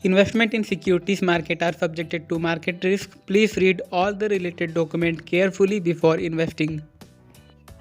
Investment in securities market are subjected to market risk. Please read all the related document carefully before investing.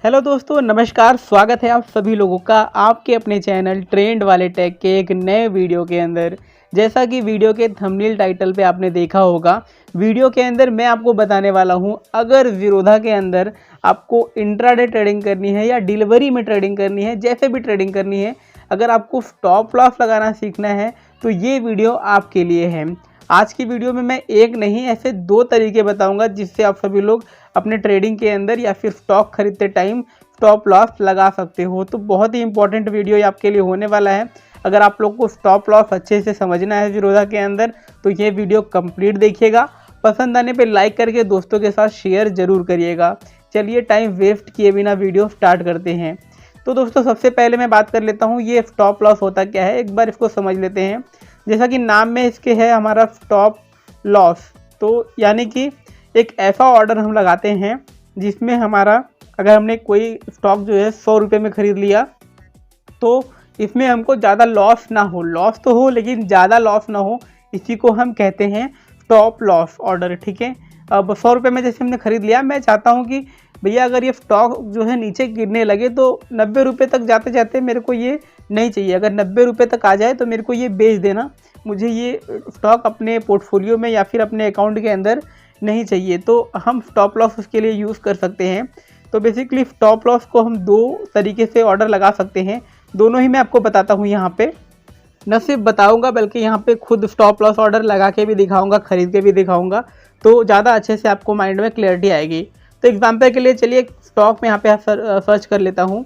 Hello दोस्तों, नमस्कार। स्वागत है आप सभी लोगों का आपके अपने चैनल ट्रेंड वाले टेक के एक नए वीडियो के अंदर। जैसा कि वीडियो के थंबनेल टाइटल पे आपने देखा होगा, वीडियो के अंदर मैं आपको बताने वाला हूं, अगर ज़ीरोधा के अंदर आपको इंट्राडे ट्रेडिंग करनी है या डिलीवरी में ट्रेडिंग करनी है, जैसे भी ट्रेडिंग करनी है, अगर आपको स्टॉप लॉस लगाना सीखना है तो ये वीडियो आपके लिए है। आज की वीडियो में मैं एक नहीं ऐसे दो तरीके बताऊंगा जिससे आप सभी लोग अपने ट्रेडिंग के अंदर या फिर स्टॉक खरीदते टाइम स्टॉप लॉस लगा सकते हो। तो बहुत ही इंपॉर्टेंट वीडियो ये आपके लिए होने वाला है। अगर आप लोग को स्टॉप लॉस अच्छे से समझना है ज़ीरोधा के अंदर तो ये वीडियो कंप्लीट देखिएगा। पसंद आने पे लाइक करके दोस्तों के साथ शेयर ज़रूर करिएगा। चलिए टाइम वेस्ट किए बिना वीडियो स्टार्ट करते हैं। तो दोस्तों सबसे पहले मैं बात कर लेता हूँ ये स्टॉप लॉस होता क्या है, एक बार इसको समझ लेते हैं। जैसा कि नाम में इसके है हमारा स्टॉप लॉस, तो यानी कि एक ऐसा ऑर्डर हम लगाते हैं जिसमें हमारा, अगर हमने कोई स्टॉक जो है 100 रुपये में ख़रीद लिया तो इसमें हमको ज़्यादा लॉस ना हो, लॉस तो हो लेकिन ज़्यादा लॉस ना हो, इसी को हम कहते हैं स्टॉप लॉस ऑर्डर। ठीक है, अब 100 रुपये में जैसे हमने ख़रीद लिया, मैं चाहता हूँ कि भैया अगर ये स्टॉक जो है नीचे गिरने लगे तो 90 रुपये तक जाते जाते मेरे को ये नहीं चाहिए, अगर 90 रुपये तक आ जाए तो मेरे को ये बेच देना, मुझे ये स्टॉक अपने पोर्टफोलियो में या फिर अपने अकाउंट के अंदर नहीं चाहिए। तो हम स्टॉप लॉस उसके लिए यूज़ कर सकते हैं। तो बेसिकली स्टॉप लॉस को हम दो तरीके से ऑर्डर लगा सकते हैं, दोनों ही मैं आपको बताता हूँ यहाँ पे। न सिर्फ बताऊँगा बल्कि यहाँ पे खुद स्टॉप लॉस ऑर्डर लगा के भी दिखाऊँगा, ख़रीद के भी दिखाऊँगा, तो ज़्यादा अच्छे से आपको माइंड में क्लियरिटी आएगी। तो एग्जाम्पल के लिए चलिए स्टॉक में यहाँ पे सर्च कर लेता हूँ,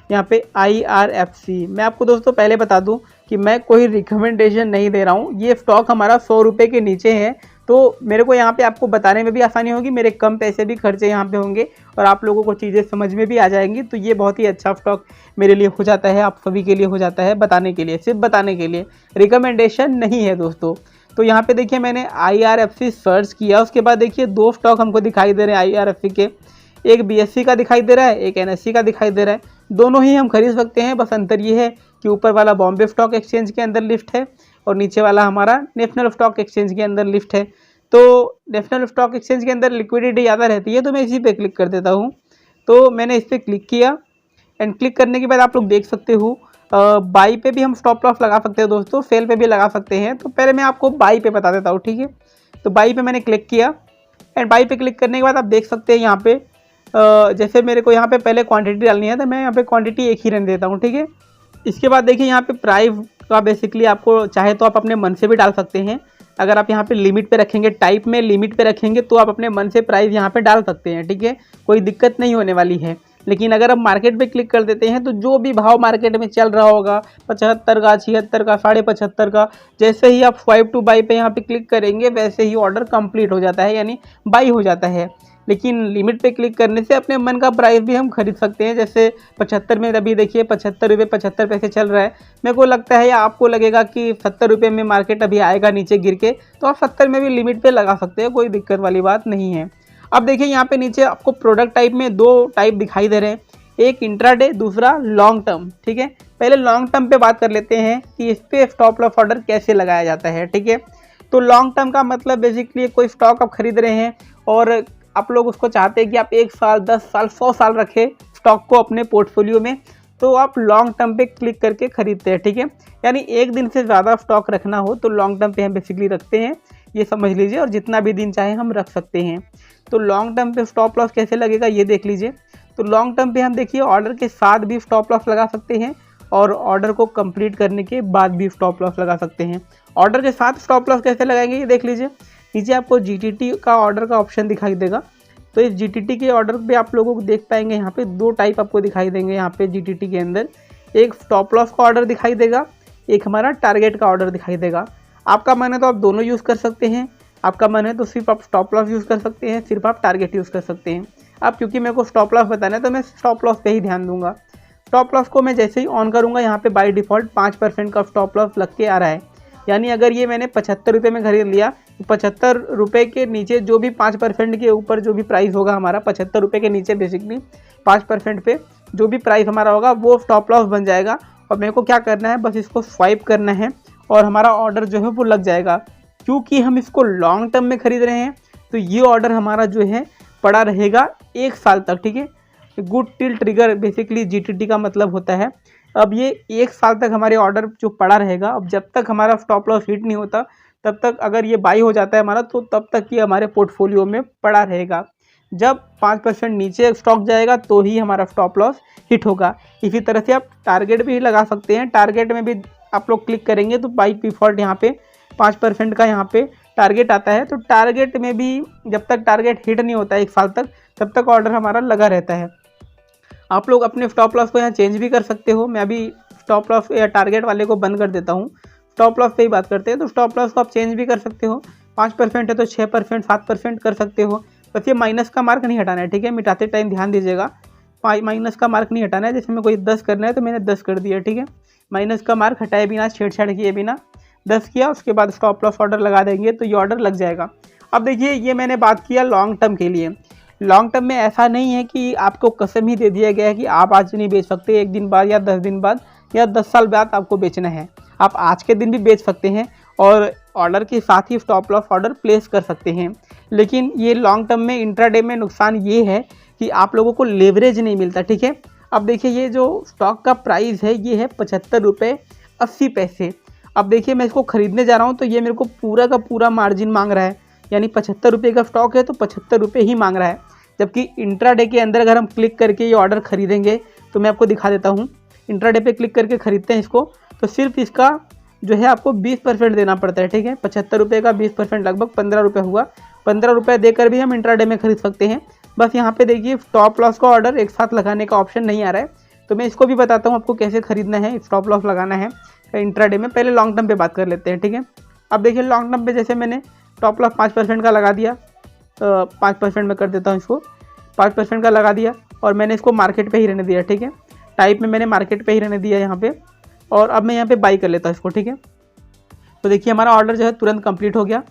यहाँ पे IRFC। मैं आपको दोस्तों पहले बता दूँ कि मैं कोई रिकमेंडेशन नहीं दे रहा हूँ, ये स्टॉक हमारा 100 रुपये के नीचे है, तो मेरे को यहाँ पे आपको बताने में भी आसानी होगी, मेरे कम पैसे भी खर्चे यहाँ पे होंगे और आप लोगों को चीज़ें समझ में भी आ जाएंगी। तो ये बहुत ही अच्छा स्टॉक मेरे लिए हो जाता है, आप सभी के लिए हो जाता है, बताने के लिए, सिर्फ बताने के लिए, रिकमेंडेशन नहीं है दोस्तों। तो यहाँ पे देखिए मैंने IRFC सर्च किया, उसके बाद देखिए दो स्टॉक हमको दिखाई दे रहे हैं IRFC के, एक BSE का दिखाई दे रहा है, एक NSE का दिखाई दे रहा है। दोनों ही हम खरीद सकते हैं, बस अंतर ये है कि ऊपर वाला बॉम्बे स्टॉक एक्सचेंज के अंदर लिस्ट है और नीचे वाला हमारा नेशनल स्टॉक एक्सचेंज के अंदर लिस्ट है। तो नेशनल स्टॉक एक्सचेंज के अंदर लिक्विडिटी ज़्यादा रहती है, तो मैं इसी पे क्लिक कर देता हूँ। तो मैंने इस पर क्लिक किया एंड क्लिक करने के बाद आप लोग देख सकते हो बाई पे भी हम स्टॉप लॉस लगा सकते हैं दोस्तों, सेल पे भी लगा सकते हैं। तो पहले मैं आपको बाई पे बता देता हूँ, ठीक है। तो बाई पे मैंने क्लिक किया एंड बाई पे क्लिक करने के बाद आप देख सकते हैं यहाँ पे जैसे मेरे को यहाँ पे पहले क्वांटिटी डालनी है तो मैं यहाँ पे क्वांटिटी एक ही रहने देता हूँ, ठीक है। इसके बाद देखिए यहाँ पे प्राइस का बेसिकली आपको चाहे तो आप अपने मन से भी डाल सकते हैं। अगर आप यहाँ पे लिमिट पे रखेंगे, टाइप में लिमिट पे रखेंगे तो आप अपने मन से प्राइस यहाँ पे डाल सकते हैं, ठीक है, कोई दिक्कत नहीं होने वाली है। लेकिन अगर आप मार्केट पे क्लिक कर देते हैं तो जो भी भाव मार्केट में चल रहा होगा 75 का, 76 का, 75.5 का, जैसे ही आप स्वाइप टू बाई पे यहाँ पे क्लिक करेंगे वैसे ही ऑर्डर कंप्लीट हो जाता है, यानी बाई हो जाता है। लेकिन लिमिट पे क्लिक करने से अपने मन का प्राइस भी हम खरीद सकते हैं। जैसे 75 में अभी देखिए 75 रुपये 75 पैसे चल रहा है, मेरे को लगता है या आपको लगेगा कि 70 रुपये में मार्केट अभी आएगा नीचे गिर के, तो आप 70 में भी लिमिट पे लगा सकते हैं, कोई दिक्कत वाली बात नहीं है। अब देखिए यहाँ पे नीचे आपको प्रोडक्ट टाइप में दो टाइप दिखाई दे रहे हैं, एक इंट्राडे, दूसरा लॉन्ग टर्म, ठीक है। पहले लॉन्ग टर्म पे बात कर लेते हैं कि इस पर स्टॉप लॉस ऑर्डर कैसे लगाया जाता है, ठीक है। तो लॉन्ग टर्म का मतलब बेसिकली कोई स्टॉक आप खरीद रहे हैं और आप लोग उसको चाहते हैं कि आप 1 साल, 10 साल, 100 साल रखें स्टॉक को अपने पोर्टफोलियो में, तो आप लॉन्ग टर्म पे क्लिक करके खरीदते हैं, ठीक है। यानी एक दिन से ज़्यादा स्टॉक रखना हो तो लॉन्ग टर्म पे हम बेसिकली रखते हैं, ये समझ लीजिए, और जितना भी दिन चाहे हम रख सकते हैं। तो लॉन्ग टर्म पे स्टॉप लॉस कैसे लगेगा ये देख लीजिए। तो लॉन्ग टर्म पे हम देखिए ऑर्डर के साथ भी स्टॉप लॉस लगा सकते हैं और ऑर्डर को कंप्लीट करने के बाद भी स्टॉप लॉस लगा सकते हैं। ऑर्डर के साथ स्टॉप लॉस कैसे लगाएंगे ये देख लीजिए। नीचे आपको GTT का ऑर्डर का ऑप्शन दिखाई देगा, तो इस GTT के ऑर्डर पे आप लोगों को देख पाएंगे यहाँ पे दो टाइप आपको दिखाई देंगे। यहाँ पे GTT के अंदर एक स्टॉप लॉस का ऑर्डर दिखाई देगा, एक हमारा टारगेट का ऑर्डर दिखाई देगा। आपका मन है तो आप दोनों यूज़ कर सकते हैं, आपका मन है तो सिर्फ आप स्टॉप लॉस यूज़ कर सकते हैं, सिर्फ आप टारगेट यूज़ कर सकते हैं। अब क्योंकि मेरे को स्टॉप लॉस बताना है तो मैं स्टॉप लॉस पे ही ध्यान दूंगा। स्टॉप लॉस को मैं जैसे ही ऑन करूंगा यहाँ पे बाय डिफ़ॉल्ट 5% का स्टॉप लॉस लग के आ रहा है। यानी अगर ये मैंने 75 रुपये में खरीद लिया तो 75 रुपये के नीचे जो भी 5% के ऊपर जो भी प्राइस होगा हमारा, 75 रुपये के नीचे बेसिकली 5% पे जो भी प्राइस हमारा होगा वो स्टॉप लॉस बन जाएगा। और मेरे को क्या करना है, बस इसको स्वाइप करना है और हमारा ऑर्डर जो है वो लग जाएगा। क्योंकि हम इसको लॉन्ग टर्म में खरीद रहे हैं तो ये ऑर्डर हमारा जो है पड़ा रहेगा 1 साल तक, ठीक है। Good till trigger basically GTT का मतलब होता है। अब ये 1 साल तक हमारे ऑर्डर जो पड़ा रहेगा, अब जब तक हमारा स्टॉप लॉस हिट नहीं होता तब तक, अगर ये बाई हो जाता है हमारा तो तब तक ये हमारे पोर्टफोलियो में पड़ा रहेगा। जब 5% नीचे स्टॉक जाएगा तो ही हमारा स्टॉप लॉस हिट होगा। इसी तरह से आप टारगेट भी लगा सकते हैं। टारगेट में भी आप लोग क्लिक करेंगे तो बाई डिफ़ॉल्ट यहाँ पे 5% का यहाँ पे टारगेट आता है। तो टारगेट में भी जब तक टारगेट हिट नहीं होता है 1 साल तक, तब तक ऑर्डर हमारा लगा रहता है। आप लोग अपने स्टॉप लॉस को यहाँ चेंज भी कर सकते हो। मैं अभी स्टॉप लॉस या टारगेट वाले को बंद कर देता हूँ। स्टॉप लॉस पे ही बात करते हैं। तो स्टॉप लॉस को आप चेंज भी कर सकते हो। 5% है तो 6%, 7% कर सकते हो। बस ये माइनस का मार्क नहीं हटाना है, ठीक है। मिटाते टाइम ध्यान दीजिएगा, माइनस का मार्क नहीं हटाना है। जैसे मैं कोई 10 करना है तो मैंने 10 कर दिया, ठीक है। माइनस का मार्क हटाए बिना, छेड़छाड़ किए बिना 10 किया, उसके बाद स्टॉप लॉस ऑर्डर लगा देंगे तो ये ऑर्डर लग जाएगा। अब देखिए, ये मैंने बात किया लॉन्ग टर्म के लिए। लॉन्ग टर्म में ऐसा नहीं है कि आपको कसम ही दे दिया गया है कि आप आज नहीं बेच सकते, 1 दिन बाद या 10 दिन बाद या 10 साल बाद आपको बेचना है। आप आज के दिन भी बेच सकते हैं और ऑर्डर के साथ ही स्टॉप लॉस ऑर्डर प्लेस कर सकते हैं। लेकिन ये लॉन्ग टर्म में, इंट्राडे में नुकसान ये है कि आप लोगों को लेवरेज नहीं मिलता, ठीक है। अब देखिए, ये जो स्टॉक का प्राइस है ये है 75 रुपये 80 पैसे। अब देखिए, मैं इसको खरीदने जा रहा हूँ तो ये मेरे को पूरा का पूरा मार्जिन मांग रहा है, यानी 75 रुपये का स्टॉक है तो 75 रुपये ही मांग रहा है। जबकि इंट्राडे के अंदर अगर हम क्लिक करके ये ऑर्डर खरीदेंगे तो मैं आपको दिखा देता हूँ। इंट्राडे पे क्लिक करके खरीदते हैं इसको तो सिर्फ इसका जो है आपको 20% देना पड़ता है, ठीक है। 75 रुपये का 20% लगभग 15 रुपये हुआ। 15 रुपये देकर भी हम इंट्राडे में खरीद सकते हैं। बस यहाँ पे देखिए, स्टॉप लॉस का ऑर्डर एक साथ लगाने का ऑप्शन नहीं आ रहा है। तो मैं इसको भी बताता हूँ आपको कैसे खरीदना है, स्टॉप लॉस लगाना है इंट्राडे में। पहले लॉन्ग टर्म पे बात कर लेते हैं, ठीक है। अब देखिए, लॉन्ग टर्म पे जैसे मैंने स्टॉप लॉस 5% का लगा दिया, 5% में कर देता हूँ इसको, 5% का लगा दिया और मैंने इसको मार्केट पे ही रहने दिया, ठीक है। टाइप में मैंने मार्केट पे ही रहने दिया यहाँ पे, और अब मैं यहाँ पे बाई कर लेता हूँ इसको, ठीक है। तो देखिए, हमारा ऑर्डर जो है तुरंत कंप्लीट हो गया।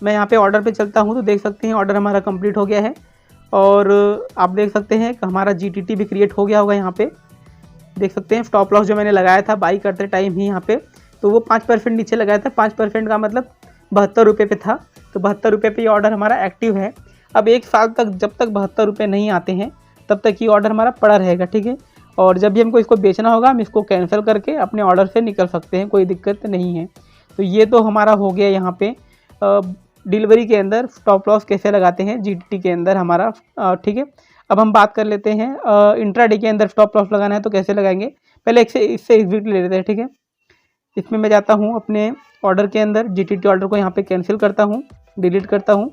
मैं यहाँ पे ऑर्डर पे चलता हूँ तो देख सकते हैं ऑर्डर हमारा कंप्लीट हो गया है। और आप देख सकते हैं कि हमारा GTT भी क्रिएट हो गया होगा। यहाँ पे देख सकते हैं स्टॉप लॉस जो मैंने लगाया था बाई करते टाइम ही यहाँ पे, तो वो 5% नीचे लगाया था। 5% का मतलब 72 रुपये पे था, तो 72 रुपये पे ये ऑर्डर हमारा एक्टिव है। अब 1 साल तक, जब तक 72 रुपये नहीं आते हैं तब तक ये ऑर्डर हमारा पड़ा रहेगा, ठीक है। और जब भी हमको इसको बेचना होगा हम इसको कैंसिल करके अपने ऑर्डर से निकल सकते हैं, कोई दिक्कत नहीं है। तो ये तो हमारा हो गया यहाँ पे डिलीवरी के अंदर स्टॉप लॉस कैसे लगाते हैं GTT के अंदर हमारा, ठीक है। अब हम बात कर लेते हैं इंट्राडे के अंदर स्टॉप लॉस लगाना है तो कैसे लगाएंगे। पहले इससे एग्जिट ले लेते हैं, ठीक है। इसमें मैं जाता हूँ अपने ऑर्डर के अंदर, GTT ऑर्डर को यहाँ पे कैंसिल करता हूँ, डिलीट करता हूँ,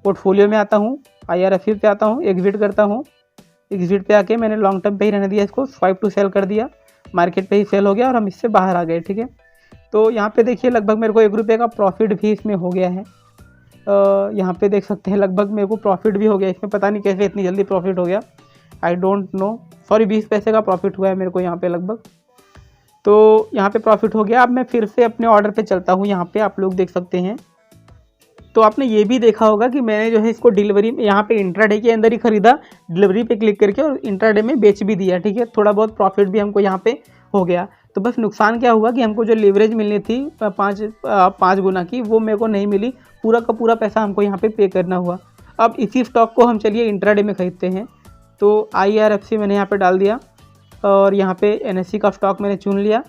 पोर्टफोलियो में आता हूँ, IRFC पे आता हूँ, एग्जिट करता हूँ। एग्जिट पे आके मैंने लॉन्ग टर्म पे ही रहने दिया इसको, स्वाइप टू सेल कर दिया, मार्केट पे ही सेल हो गया और हम इससे बाहर आ गए, ठीक है। तो यहाँ पे देखिए, लगभग मेरे को 1 रुपये का प्रॉफिट भी इसमें हो गया है। यहाँ पे देख सकते हैं लगभग मेरे को प्रॉफिट भी हो गया इसमें। पता नहीं कैसे इतनी जल्दी प्रॉफिट हो गया, आई डोंट नो। सॉरी, 20 पैसे का प्रॉफिट हुआ है मेरे को यहाँ पे लगभग। तो यहाँ पे प्रॉफिट हो गया। अब मैं फिर से अपने ऑर्डर पे चलता हूँ। यहाँ पे आप लोग देख सकते हैं, तो आपने ये भी देखा होगा कि मैंने जो है इसको डिलीवरी में यहाँ पे इंट्राडे के अंदर ही खरीदा, डिलीवरी पे क्लिक करके, और इंट्राडे में बेच भी दिया, ठीक है। थोड़ा बहुत प्रॉफिट भी हमको यहाँ पे हो गया। तो बस नुकसान क्या हुआ कि हमको जो लेवरेज मिलनी थी 5 गुना की, वो मेरे को नहीं मिली। पूरा का पूरा पैसा हमको यहाँ पे करना हुआ। अब इसी स्टॉक को हम चलिए इंट्राडे में खरीदते हैं। तो IRFC मैंने यहाँ पे डाल दिया और यहाँ पे NSE का स्टॉक मैंने चुन लिया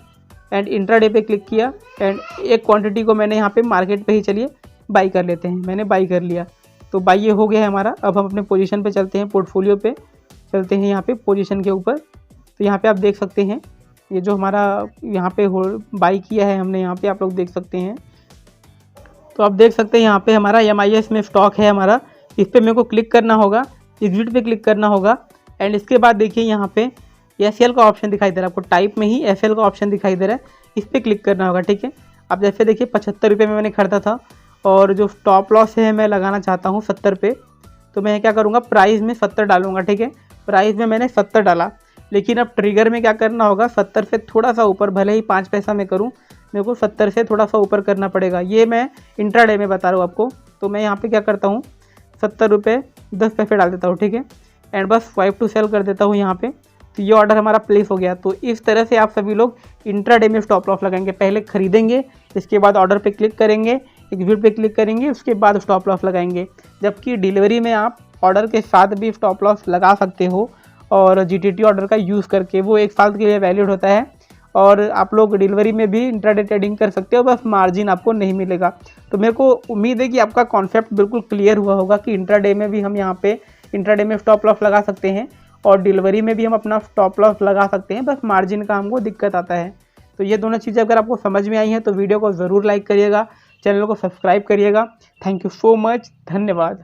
एंड इंट्राडे पे क्लिक किया एंड एक क्वांटिटी को मैंने यहाँ पे मार्केट पे ही चलिए बाई कर लेते हैं। मैंने बाई कर लिया, तो बाई ये हो गया है हमारा। अब हम अपने पोजीशन पे चलते हैं, पोर्टफोलियो पे चलते हैं, यहाँ पे पोजीशन के ऊपर। तो यहाँ पे आप देख सकते हैं ये जो हमारा यहाँ पे बाई किया है हमने, यहाँ पे आप लोग देख सकते हैं। तो आप देख सकते हैं यहाँ पे हमारा MIS में स्टॉक है हमारा। इस पर मेरे को क्लिक करना होगा, एग्जिट पे क्लिक करना होगा एंड इसके बाद देखिए यहाँ पे SL का ऑप्शन दिखाई दे रहा है आपको, टाइप में ही SL का ऑप्शन दिखाई दे रहा है, इस पर क्लिक करना होगा, ठीक है। अब जैसे देखिए 75 रुपये में मैंने खरीदा था और जो स्टॉप लॉस है मैं लगाना चाहता हूँ 70 पे। तो मैं क्या करूँगा, प्राइस में 70 डालूंगा, ठीक है। प्राइस में मैंने 70 डाला, लेकिन अब ट्रिगर में क्या करना होगा, 70 से थोड़ा सा ऊपर, भले ही 5 पैसा में करूँ, मेरे को 70 से थोड़ा सा ऊपर करना पड़ेगा। ये मैं इंट्राडे में बता रहा हूँ आपको। तो मैं यहाँ पे क्या करता हूँ, 70 रुपये 10 पैसे डाल देता हूँ, ठीक है। एंड बस स्वाइप टू सेल कर देता हूँ यहाँ पे तो ये ऑर्डर हमारा प्लेस हो गया। तो इस तरह से आप सभी लोग इंट्राडे में स्टॉप लॉस लगाएंगे। पहले खरीदेंगे, इसके बाद ऑर्डर पे क्लिक करेंगे, एग्जीक्यूट पे क्लिक करेंगे, उसके बाद स्टॉप लॉस लगाएंगे। जबकि डिलीवरी में आप ऑर्डर के साथ भी स्टॉप लॉस लगा सकते हो और जीटीटी ऑर्डर का यूज़ करके, वो 1 साल के लिए वैलिड होता है। और आप लोग डिलीवरी में भी इंट्राडे ट्रेडिंग कर सकते हो, बस मार्जिन आपको नहीं मिलेगा। तो मेरे को उम्मीद है कि आपका कॉन्सेप्ट बिल्कुल क्लियर हुआ होगा कि इंट्राडे में भी हम यहाँ पे इंट्राडे में स्टॉप लॉस लगा सकते हैं और डिलीवरी में भी हम अपना स्टॉप लॉस लगा सकते हैं, बस मार्जिन का हमको दिक्कत आता है। तो ये दोनों चीज़ें अगर आपको समझ में आई हैं तो वीडियो को ज़रूर लाइक करिएगा, चैनल को सब्सक्राइब करिएगा। थैंक यू सो मच, धन्यवाद।